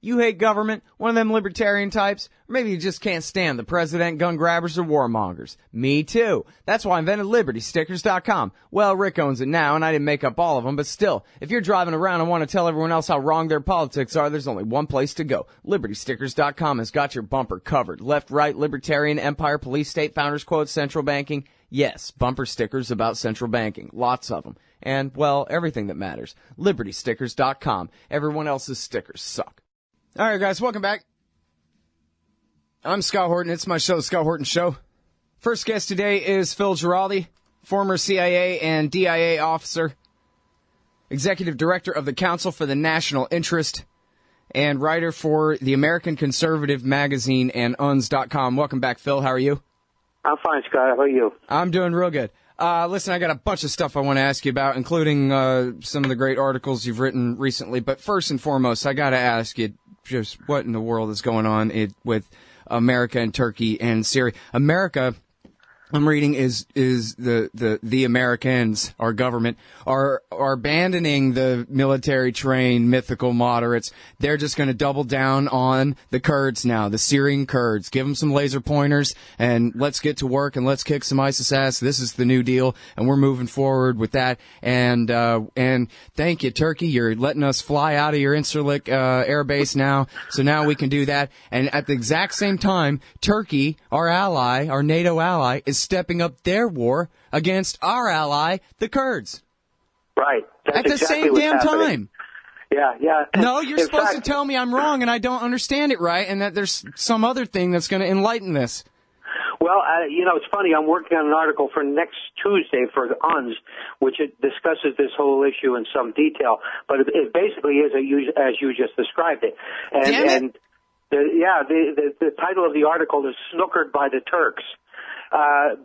You hate government, one of them libertarian types, or maybe you just can't stand the president, gun grabbers, or warmongers. Me too. That's why I invented LibertyStickers.com. Well, Rick owns it now, and I didn't make up all of them, but still, if you're driving around and want to tell everyone else how wrong their politics are, there's only one place to go. LibertyStickers.com has got your bumper covered. Left, right, libertarian, empire, police, state, founders quotes, central banking. Yes, bumper stickers about central banking. Lots of them. And, well, everything that matters. LibertyStickers.com. Everyone else's stickers suck. All right, guys, welcome back. I'm Scott Horton. It's my show, The Scott Horton Show. First guest today is Phil Giraldi, former CIA and DIA officer, executive director of the Council for the National Interest, and writer for the American Conservative magazine and UNS.com. Welcome back, Phil. How are you? I'm fine, Scott. How are you? I'm doing real good. Listen, I got a bunch of stuff I want to ask you about, including some of the great articles you've written recently. But first and foremost, I got to ask you just what in the world is going on with America and Turkey and Syria. America, I'm reading, is the Americans, our government, are abandoning the military-trained mythical moderates. They're just going to double down on the Kurds now, the Syrian Kurds. Give them some laser pointers, and let's get to work, and let's kick some ISIS ass. This is the new deal, and we're moving forward with that. And thank you, Turkey. You're letting us fly out of your Incirlik air base now, so now we can do that. And at the exact same time, Turkey, our ally, our NATO ally, is stepping up their war against our ally, the Kurds. Right. That's at the exactly same damn happening. time. Yeah. No, you're supposed to tell me I'm wrong and I don't understand it right, and that there's some other thing that's going to enlighten this. Well, it's funny. I'm working on an article for next Tuesday for the UNS, which it discusses this whole issue in some detail. But it basically is as you just described it. And the title of the article is "Snookered by the Turks."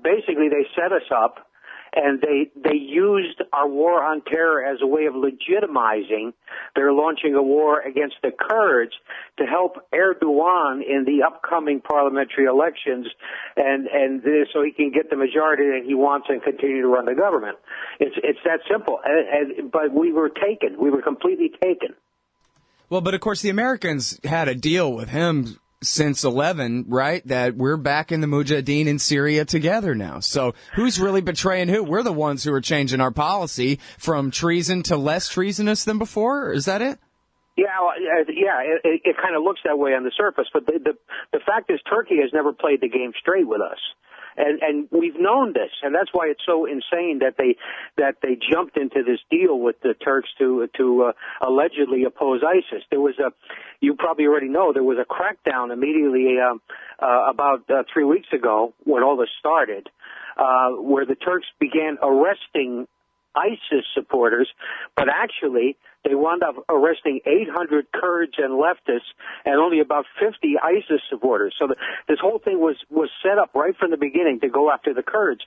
Basically, they set us up, and they used our war on terror as a way of legitimizing their launching a war against the Kurds to help Erdogan in the upcoming parliamentary elections, and so he can get the majority that he wants and continue to run the government. It's that simple. But we were taken. We were completely taken. Well, but of course the Americans had a deal with him since 11, right? That we're back in the Mujahideen in Syria together now. So who's really betraying who? We're the ones who are changing our policy from treason to less treasonous than before? Is that it? Yeah, it kind of looks that way on the surface. But the fact is Turkey has never played the game straight with us. And we've known this, and that's why it's so insane that they jumped into this deal with the Turks to allegedly oppose ISIS. You probably already know, there was a crackdown immediately about 3 weeks ago when all this started, where the Turks began arresting ISIS supporters, but actually they wound up arresting 800 Kurds and leftists and only about 50 ISIS supporters. So this whole thing was set up right from the beginning to go after the Kurds,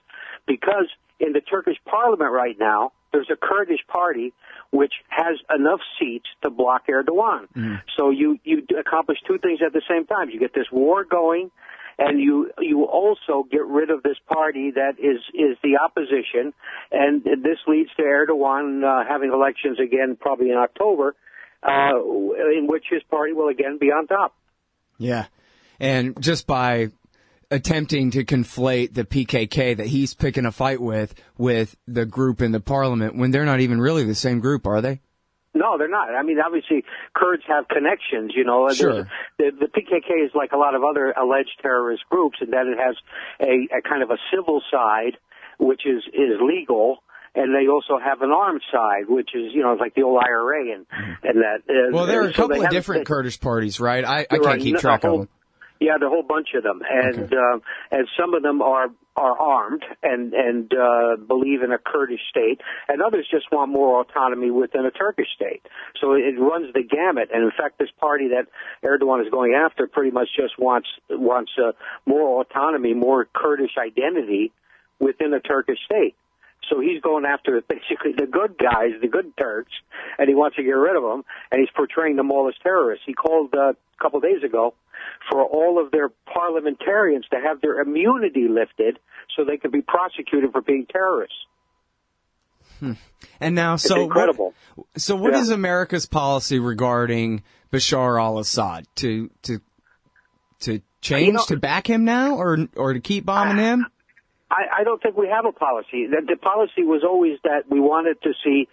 because in the Turkish parliament right now, there's a Kurdish party which has enough seats to block Erdogan. Mm. So you accomplish two things at the same time. You get this war going, and you also get rid of this party that is the opposition, and this leads to Erdogan having elections again probably in October, in which his party will again be on top. Yeah, and just by attempting to conflate the PKK that he's picking a fight with the group in the parliament, when they're not even really the same group, are they? No, they're not. I mean, obviously, Kurds have connections, you know. Sure. The PKK is like a lot of other alleged terrorist groups in that it has a kind of a civil side, which is legal, and they also have an armed side, which is, you know, like the old IRA and that. Well, there are a couple of different Kurdish parties, right? I can't keep track of them. Yeah, there are a whole bunch of them, and some of them are armed and believe in a Kurdish state, and others just want more autonomy within a Turkish state. So it runs the gamut, and in fact, this party that Erdogan is going after pretty much just wants more autonomy, more Kurdish identity within a Turkish state. So he's going after basically the good guys, the good Turks, and he wants to get rid of them, and he's portraying them all as terrorists. He called a couple of days ago for all of their parliamentarians to have their immunity lifted so they could be prosecuted for being terrorists. And now, it's incredible. What is America's policy regarding Bashar al-Assad to change, to back him now, or to keep bombing him? I don't think we have a policy. The policy was always that we wanted to see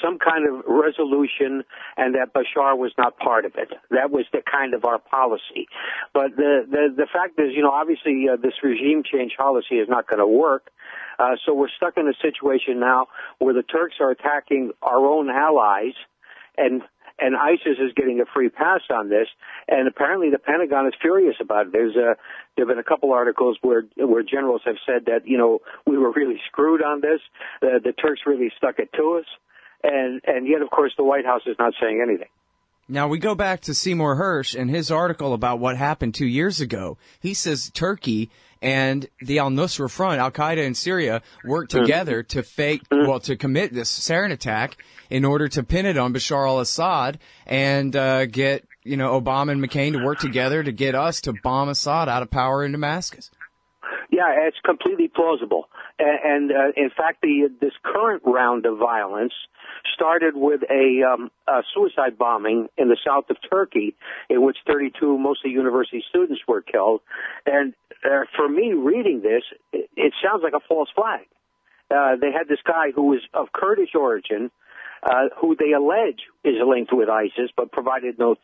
some kind of resolution, and that Bashar was not part of it. That was the kind of our policy. But the fact is, obviously this regime change policy is not going to work. So we're stuck in a situation now where the Turks are attacking our own allies, and ISIS is getting a free pass on this, and apparently the Pentagon is furious about it. There have been a couple articles where generals have said that, we were really screwed on this. The Turks really stuck it to us, and yet, of course, the White House is not saying anything. Now, we go back to Seymour Hersh and his article about what happened 2 years ago. He says Turkey and the al-Nusra Front, Al-Qaeda in Syria, worked together to commit this sarin attack in order to pin it on Bashar al-Assad and get, Obama and McCain to work together to get us to bomb Assad out of power in Damascus. Yeah, it's completely plausible. And in fact, this current round of violence started with a suicide bombing in the south of Turkey, in which 32 mostly university students were killed. And for me, reading this, it sounds like a false flag. They had this guy who was of Kurdish origin, who they allege is linked with ISIS, but provided no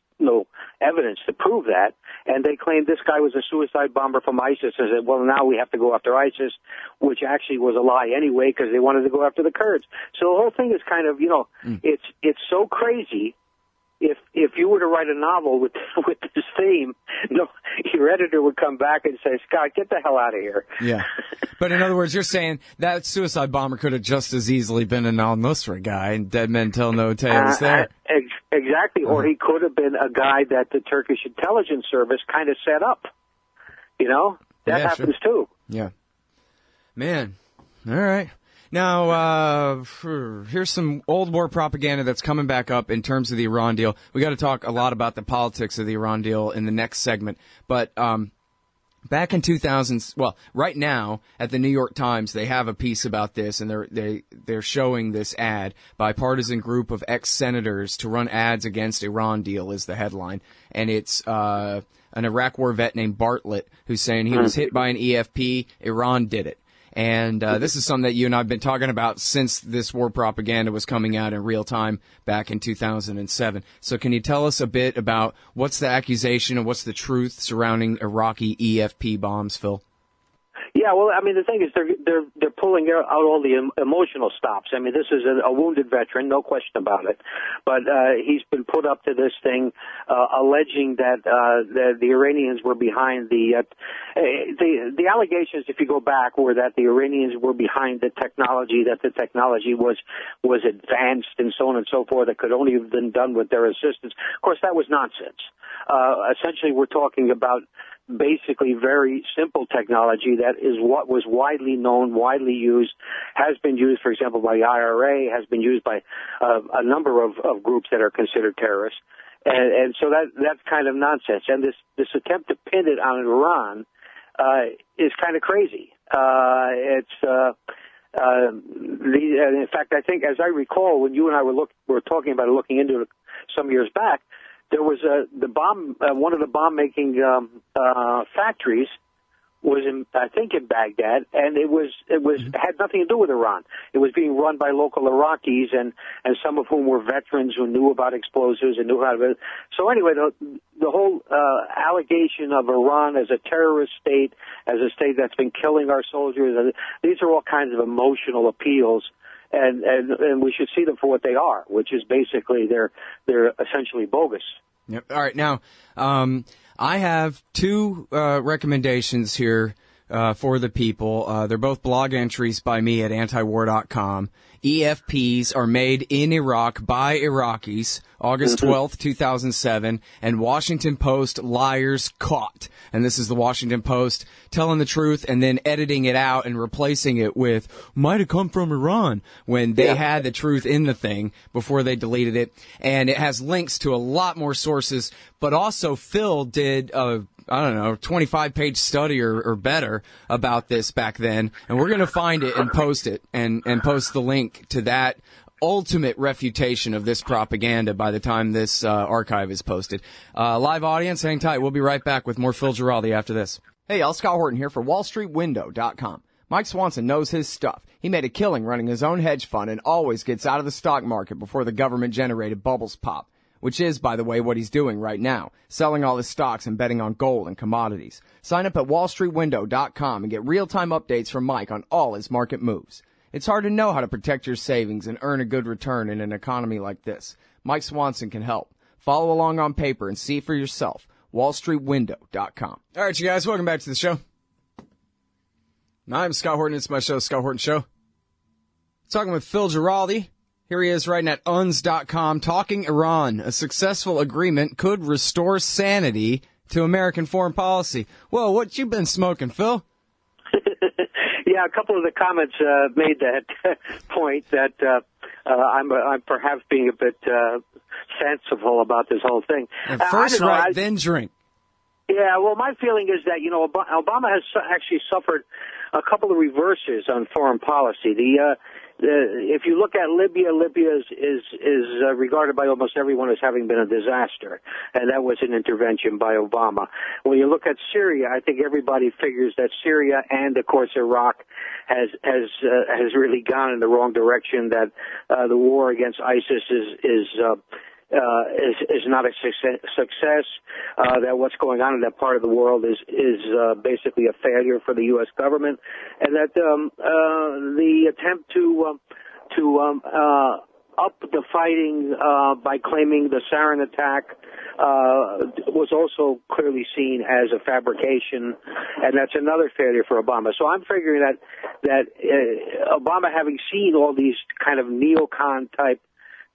evidence to prove that. And they claimed this guy was a suicide bomber from ISIS, and said, well, now we have to go after ISIS, which actually was a lie anyway, because they wanted to go after the Kurds. So the whole thing is kind of, it's so crazy. If you were to write a novel with this theme, your editor would come back and say, Scott, get the hell out of here. Yeah. But in other words, you're saying that suicide bomber could have just as easily been an al-Nusra guy, and dead men tell no tales there. Exactly. Or he could have been a guy that the Turkish intelligence service kind of set up. That happens too. Yeah. Man. All right. Now, here's some old war propaganda that's coming back up in terms of the Iran deal. We got to talk a lot about the politics of the Iran deal in the next segment. But back in 2000, right now at the New York Times, they have a piece about this, and they're showing this ad. Bipartisan group of ex-senators to run ads against Iran deal is the headline, and it's an Iraq war vet named Bartlett who's saying he was hit by an EFP. Iran did it. And this is something that you and I have been talking about since this war propaganda was coming out in real time back in 2007. So can you tell us a bit about what's the accusation and what's the truth surrounding Iraqi EFP bombs, Phil? Yeah, well, I mean, the thing is, they're pulling out all the emotional stops. I mean, this is a wounded veteran, no question about it. But he's been put up to this thing, alleging that the Iranians were behind the allegations. If you go back, were that the Iranians were behind the technology, that the technology was advanced and so on and so forth, that could only have been done with their assistance. Of course, that was nonsense. Essentially, we're talking about basically very simple technology that is what was widely known, widely used, has been used, for example, by the IRA, has been used by a number of groups that are considered terrorists. And so that's kind of nonsense. And this attempt to pin it on Iran is kind of crazy. In fact, I think, as I recall, when you and I were talking about it, looking into it some years back, there was one of the bomb-making factories was in Baghdad, and it had nothing to do with Iran. It was being run by local Iraqis, and some of whom were veterans who knew about explosives and knew how to. So anyway, the whole allegation of Iran as a terrorist state, as a state that's been killing our soldiers, these are all kinds of emotional appeals. And we should see them for what they are, which is basically they're essentially bogus. Yep. All right. Now, I have two recommendations here for the people. They're both blog entries by me at antiwar.com. EFPs are made in Iraq by Iraqis, August 12th, 2007, and Washington Post liars caught. And this is the Washington Post telling the truth and then editing it out and replacing it with might have come from Iran when they had the truth in the thing before they deleted it. And it has links to a lot more sources, but also Phil did a 25-page study or better about this back then, and we're going to find it and post it and post the link to that ultimate refutation of this propaganda by the time this archive is posted. Live audience, hang tight. We'll be right back with more Phil Giraldi after this. Hey, y'all, Scott Horton here for WallStreetWindow.com. Mike Swanson knows his stuff. He made a killing running his own hedge fund and always gets out of the stock market before the government-generated bubbles pop, which is, by the way, what he's doing right now, selling all his stocks and betting on gold and commodities. Sign up at WallStreetWindow.com and get real-time updates from Mike on all his market moves. It's hard to know how to protect your savings and earn a good return in an economy like this. Mike Swanson can help. Follow along on paper and see for yourself. WallStreetWindow.com. All right, you guys, welcome back to the show. I'm Scott Horton. It's my show, Scott Horton Show. Talking with Phil Giraldi. Here he is writing at UNS.com, talking Iran. A successful agreement could restore sanity to American foreign policy. Whoa, what you been smoking, Phil? Yeah, a couple of the comments made that point that I'm perhaps being a bit fanciful about this whole thing. And first right, then drink. Yeah, well, my feeling is that, Obama has actually suffered a couple of reverses on foreign policy. If you look at Libya is regarded by almost everyone as having been a disaster, and that was an intervention by Obama. When you look at Syria, I think everybody figures that Syria and, of course, Iraq has really gone in the wrong direction. That the war against ISIS is not a success. That what's going on in that part of the world is basically a failure for the U.S. government, and that the attempt to up the fighting by claiming the sarin attack was also clearly seen as a fabrication, and that's another failure for Obama. So I'm figuring that Obama, having seen all these kind of neocon type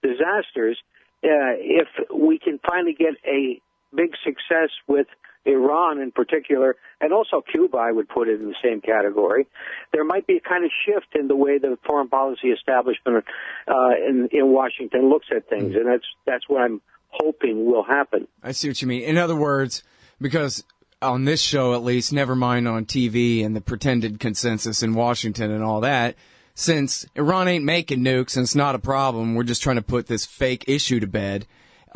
disasters, if we can finally get a big success with Iran in particular, and also Cuba, I would put it in the same category, there might be a kind of shift in the way the foreign policy establishment in Washington looks at things, and that's what I'm hoping will happen. I see what you mean. In other words, because on this show at least, never mind on TV and the pretended consensus in Washington and all that, since Iran ain't making nukes and it's not a problem, we're just trying to put this fake issue to bed.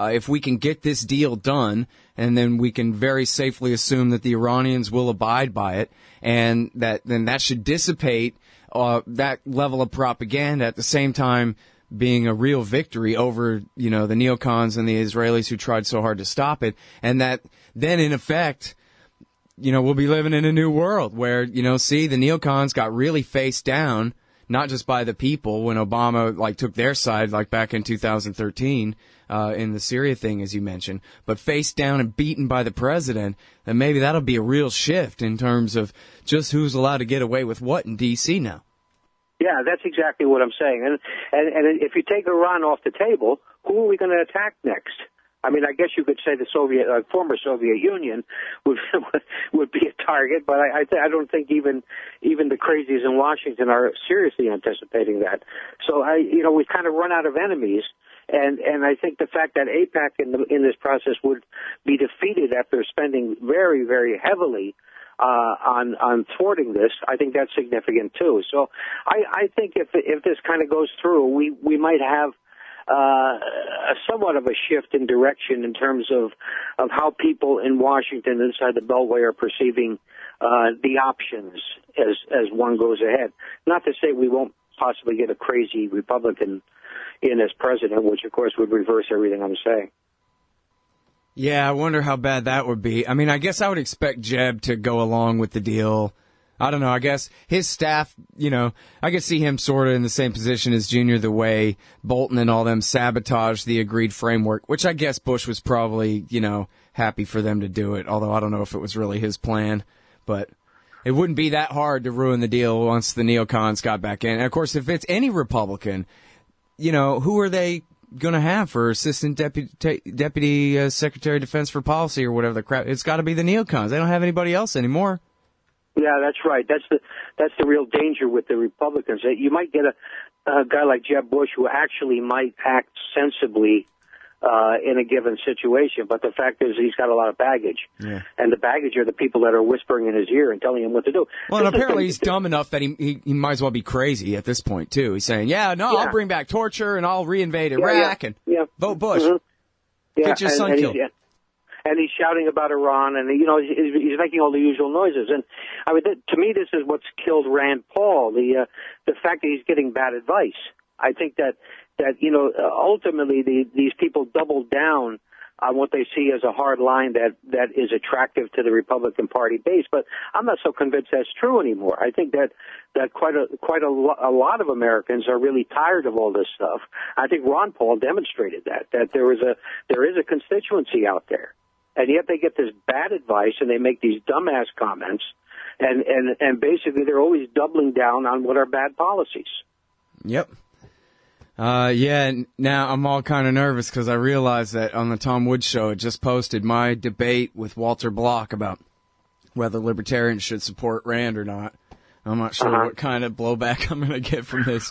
If we can get this deal done, and then we can very safely assume that the Iranians will abide by it, and then that should dissipate that level of propaganda, at the same time being a real victory over, the neocons and the Israelis who tried so hard to stop it, and that then in effect, we'll be living in a new world where, see, the neocons got really faced down, not just by the people when Obama took their side back in 2013 in the Syria thing, as you mentioned, but faced down and beaten by the president. Then maybe that'll be a real shift in terms of just who's allowed to get away with what in D.C. now. Yeah, that's exactly what I'm saying. And if you take Iran off the table, who are we going to attack next? I mean, I guess you could say the former Soviet Union would be a target, but I don't think even the crazies in Washington are seriously anticipating that. So we've kind of run out of enemies, and I think the fact that AIPAC in this process would be defeated after spending very, very heavily on thwarting this, I think that's significant too. So I think if this kind of goes through, we might have somewhat of a shift in direction in terms of how people in Washington inside the Beltway are perceiving the options as one goes ahead. Not to say we won't possibly get a crazy Republican in as president, which of course would reverse everything I'm saying. Yeah, I wonder how bad that would be. I mean, I guess I would expect Jeb to go along with the deal. I don't know. I guess his staff, I could see him sort of in the same position as Junior, the way Bolton and all them sabotaged the agreed framework, which I guess Bush was probably, happy for them to do it, although I don't know if it was really his plan. But it wouldn't be that hard to ruin the deal once the neocons got back in. And, of course, if it's any Republican, who are they going to have for Assistant Deputy Secretary of Defense for Policy or whatever the crap? It's got to be the neocons. They don't have anybody else anymore. Yeah, that's right. That's the real danger with the Republicans. You might get a guy like Jeb Bush who actually might act sensibly in a given situation. But the fact is he's got a lot of baggage. Yeah. And the baggage are the people that are whispering in his ear and telling him what to do. Well, and apparently he's dumb enough that he might as well be crazy at this point, too. He's saying, I'll bring back torture and I'll reinvade Iraq and vote Bush. Mm-hmm. Get your son killed. And he's shouting about Iran, and he's making all the usual noises. And I mean, to me, this is what's killed Rand Paul. The fact that he's getting bad advice. I think that ultimately these people double down on what they see as a hard line that is attractive to the Republican Party base. But I'm not so convinced that's true anymore. I think that quite a lot of Americans are really tired of all this stuff. I think Ron Paul demonstrated that there is a constituency out there. And yet they get this bad advice and they make these dumbass comments, and basically they're always doubling down on what are bad policies. Yep. And now I'm all kind of nervous because I realized that on the Tom Woods show, it just posted my debate with Walter Block about whether libertarians should support Rand or not. I'm not sure what kind of blowback I'm going to get from this.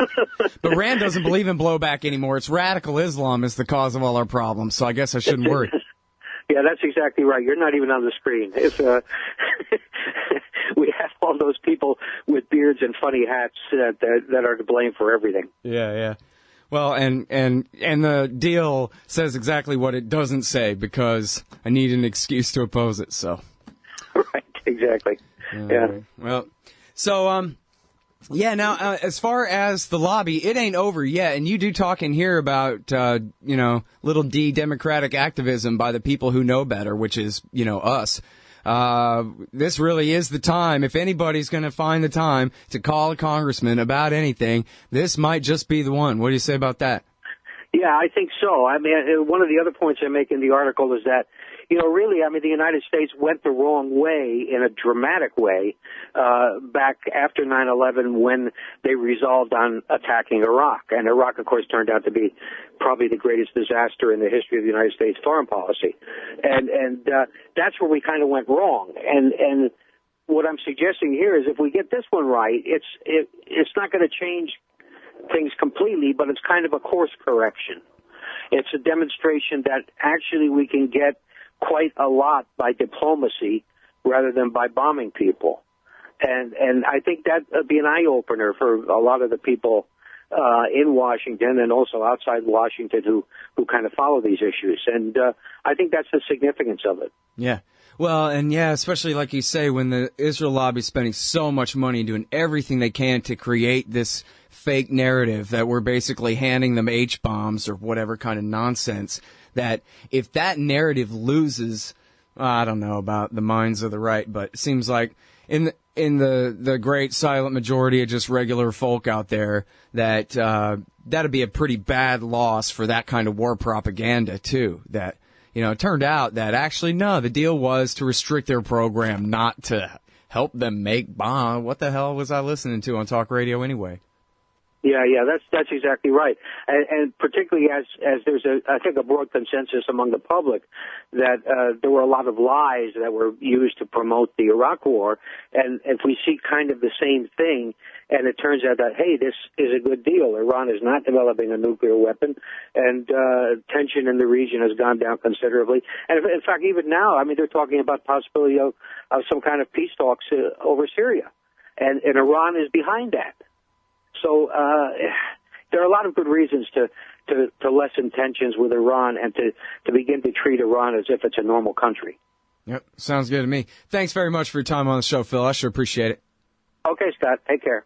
But Rand doesn't believe in blowback anymore. It's radical Islam is the cause of all our problems, so I guess I shouldn't worry. Yeah, that's exactly right. You're not even on the screen. If we have all those people with beards and funny hats that are to blame for everything. Yeah. Well, and the deal says exactly what it doesn't say because I need an excuse to oppose it. So. Right. Exactly. Yeah. Well, so now as far as the lobby, it ain't over yet, and you do talk in here about little D democratic activism by the people who know better, which is us. This really is the time. If anybody's going to find the time to call a congressman about anything, this might just be the one. What do you say about that? Yeah, I think so. I mean, one of the other points I make in the article is that, really, I mean, the United States went the wrong way in a dramatic way back after 9/11 when they resolved on attacking Iraq. And Iraq, of course, turned out to be probably the greatest disaster in the history of the United States foreign policy. And that's where we kind of went wrong. And what I'm suggesting here is if we get this one right, it's not going to change things completely, but it's kind of a course correction. It's a demonstration that actually we can get quite a lot by diplomacy rather than by bombing people. And I think that would be an eye-opener for a lot of the people in Washington and also outside Washington who kind of follow these issues. And I think that's the significance of it. Yeah. Well, and especially like you say, when the Israel lobby is spending so much money and doing everything they can to create this fake narrative that we're basically handing them H-bombs or whatever kind of nonsense, that if that narrative loses, I don't know about the minds of the right, but it seems like in the great silent majority of just regular folk out there that that'd be a pretty bad loss for that kind of war propaganda too. That it turned out that actually no, the deal was to restrict their program, not to help them make bombs. What the hell was I listening to on talk radio anyway? Yeah, that's exactly right, and particularly as there's I think a broad consensus among the public that there were a lot of lies that were used to promote the Iraq War, and if we see kind of the same thing, and it turns out that hey, this is a good deal. Iran is not developing a nuclear weapon, and tension in the region has gone down considerably. And in fact, even now, I mean, they're talking about possibility of some kind of peace talks over Syria, and Iran is behind that. So there are a lot of good reasons to lessen tensions with Iran and to begin to treat Iran as if it's a normal country. Yep, sounds good to me. Thanks very much for your time on the show, Phil. I sure appreciate it. Okay, Scott. Take care.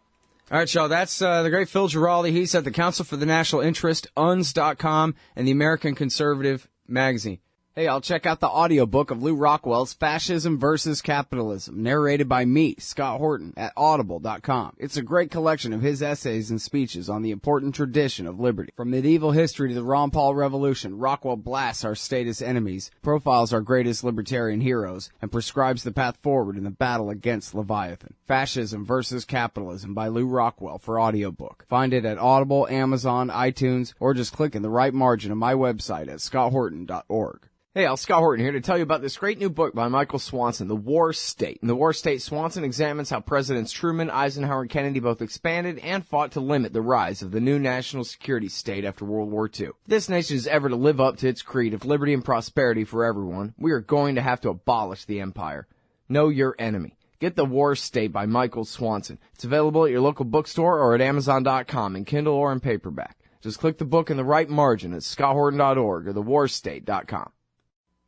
All right, y'all. That's the great Phil Giraldi. He's at the Council for the National Interest, UNS.com, and the American Conservative Magazine. Hey, I'll check out the audiobook of Lew Rockwell's Fascism versus Capitalism, narrated by me, Scott Horton, at audible.com. It's a great collection of his essays and speeches on the important tradition of liberty. From medieval history to the Ron Paul Revolution, Rockwell blasts our statist enemies, profiles our greatest libertarian heroes, and prescribes the path forward in the battle against Leviathan. Fascism versus Capitalism by Lew Rockwell for audiobook. Find it at Audible, Amazon, iTunes, or just click in the right margin of my website at scotthorton.org. Hey, Scott Horton here to tell you about this great new book by Michael Swanson, The War State. In The War State, Swanson examines how Presidents Truman, Eisenhower, and Kennedy both expanded and fought to limit the rise of the new national security state after World War II. If this nation is ever to live up to its creed of liberty and prosperity for everyone, we are going to have to abolish the empire. Know your enemy. Get The War State by Michael Swanson. It's available at your local bookstore or at Amazon.com in Kindle or in paperback. Just click the book in the right margin at scotthorton.org or thewarstate.com.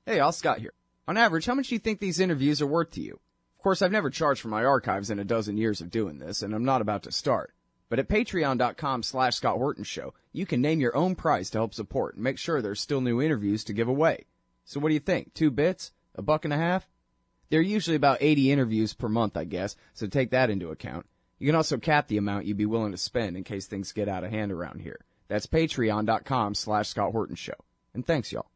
Hey, Scott here. On average, how much do you think these interviews are worth to you? Of course, I've never charged for my archives in a dozen years of doing this, and I'm not about to start. But at patreon.com/Scott Horton Show, you can name your own price to help support and make sure there's still new interviews to give away. So what do you think? 2 bits? $1.50? There are usually about 80 interviews per month, I guess, so take that into account. You can also cap the amount you'd be willing to spend in case things get out of hand around here. That's patreon.com/Scott Horton Show. And thanks, y'all.